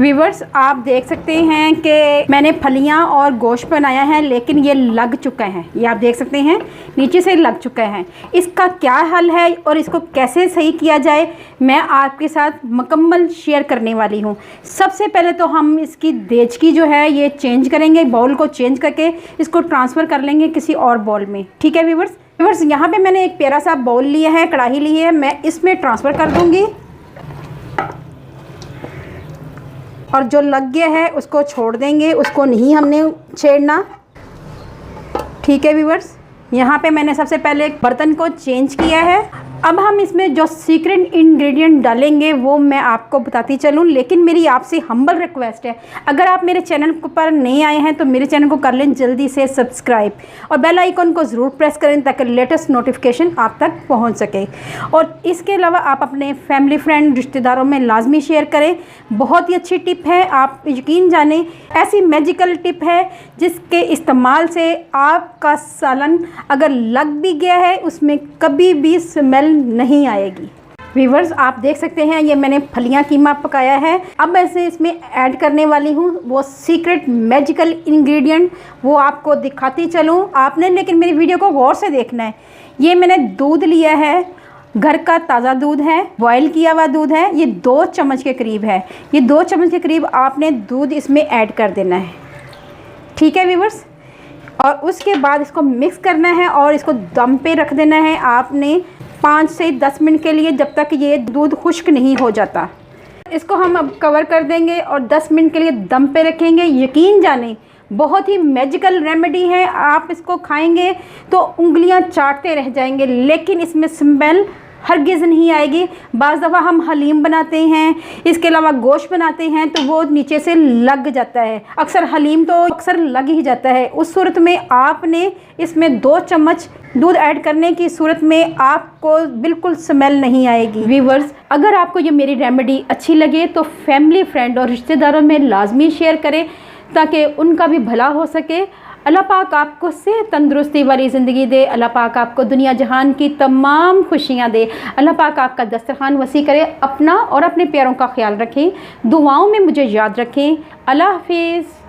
Viewers, आप देख सकते हैं कि मैंने फलियां और गोश्त बनाया है, लेकिन ये लग चुका है। ये आप देख सकते हैं नीचे से लग चुका है। इसका क्या हल है और इसको कैसे सही किया जाए, मैं आपके साथ मुकम्मल शेयर करने वाली हूँ। सबसे पहले तो हम इसकी देचकी जो है ये चेंज करेंगे, बाउल को चेंज करके इसको ट्रांसफ़र कर लेंगे किसी और बाउल में। ठीक है व्यूवर्स, यहाँ पर मैंने एक प्यारा सा बाउल लिया है, कढ़ाई ली है, मैं इसमें ट्रांसफ़र कर दूँगी और जो लग गया है उसको छोड़ देंगे, उसको नहीं हमने छेड़ना। ठीक है व्यूवर्स, यहाँ पे मैंने सबसे पहले बर्तन को चेंज किया है। अब हम इसमें जो सीक्रेट इंग्रेडिएंट डालेंगे वो मैं आपको बताती चलूँ, लेकिन मेरी आपसे हम्बल रिक्वेस्ट है, अगर आप मेरे चैनल पर नए आए हैं तो मेरे चैनल को कर लें जल्दी से सब्सक्राइब और बेल आइकन को ज़रूर प्रेस करें ताकि लेटेस्ट नोटिफिकेशन आप तक पहुंच सके। और इसके अलावा आप अपने फैमिली फ्रेंड रिश्तेदारों में लाजमी शेयर करें। बहुत ही अच्छी टिप है, आप यकीन जाने ऐसी मैजिकल टिप है जिसके इस्तेमाल से आपका सालन अगर लग भी गया है उसमें कभी भी स्मेल नहीं आएगी। व्यूवर्स, आप देख सकते हैं ये मैंने फलियां कीमा पकाया है। अब मैं इसमें ऐड करने वाली हूँ वो सीक्रेट मैजिकल इंग्रेडिएंट, वो आपको दिखाती चलूँ आपने, लेकिन मेरी वीडियो को गौर से देखना है। ये मैंने दूध लिया है, घर का ताज़ा दूध है, बॉयल किया हुआ दूध है, ये 2 चम्मच के करीब है। ये 2 चम्मच के करीब आपने दूध इसमें ऐड कर देना है। ठीक है व्यूवर्स, और उसके बाद इसको मिक्स करना है और इसको दम पे रख देना है आपने 5 से 10 मिनट के लिए, जब तक ये दूध खुश्क नहीं हो जाता। इसको हम अब कवर कर देंगे और 10 मिनट के लिए दम पे रखेंगे। यकीन जाने बहुत ही मैजिकल रेमेडी है, आप इसको खाएंगे तो उंगलियां चाटते रह जाएंगे, लेकिन इसमें स्मेल हरगिज़ नहीं आएगी। बाज़ दफ़ा हम हलीम बनाते हैं, इसके अलावा गोश्त बनाते हैं तो वो नीचे से लग जाता है, अक्सर हलीम तो अक्सर लग ही जाता है। उस सूरत में आपने इसमें 2 चम्मच दूध ऐड करने की सूरत में आपको बिल्कुल स्मेल नहीं आएगी। व्यूवर्स, अगर आपको ये मेरी रेमेडी अच्छी लगे तो फैमिली फ्रेंड और रिश्तेदारों में लाजमी शेयर करें ताकि उनका भी भला हो सके। अल्लाह पाक आपको सेहत तंदुरुस्ती वाली ज़िंदगी दे। अल्लाह पाक आपको दुनिया जहान की तमाम खुशियाँ दे। अल्लाह पाक आपका दस्तरखान वसी करे। अपना और अपने प्यारों का ख्याल रखें, दुआओं में मुझे याद रखें। अल्लाह हाफिज़।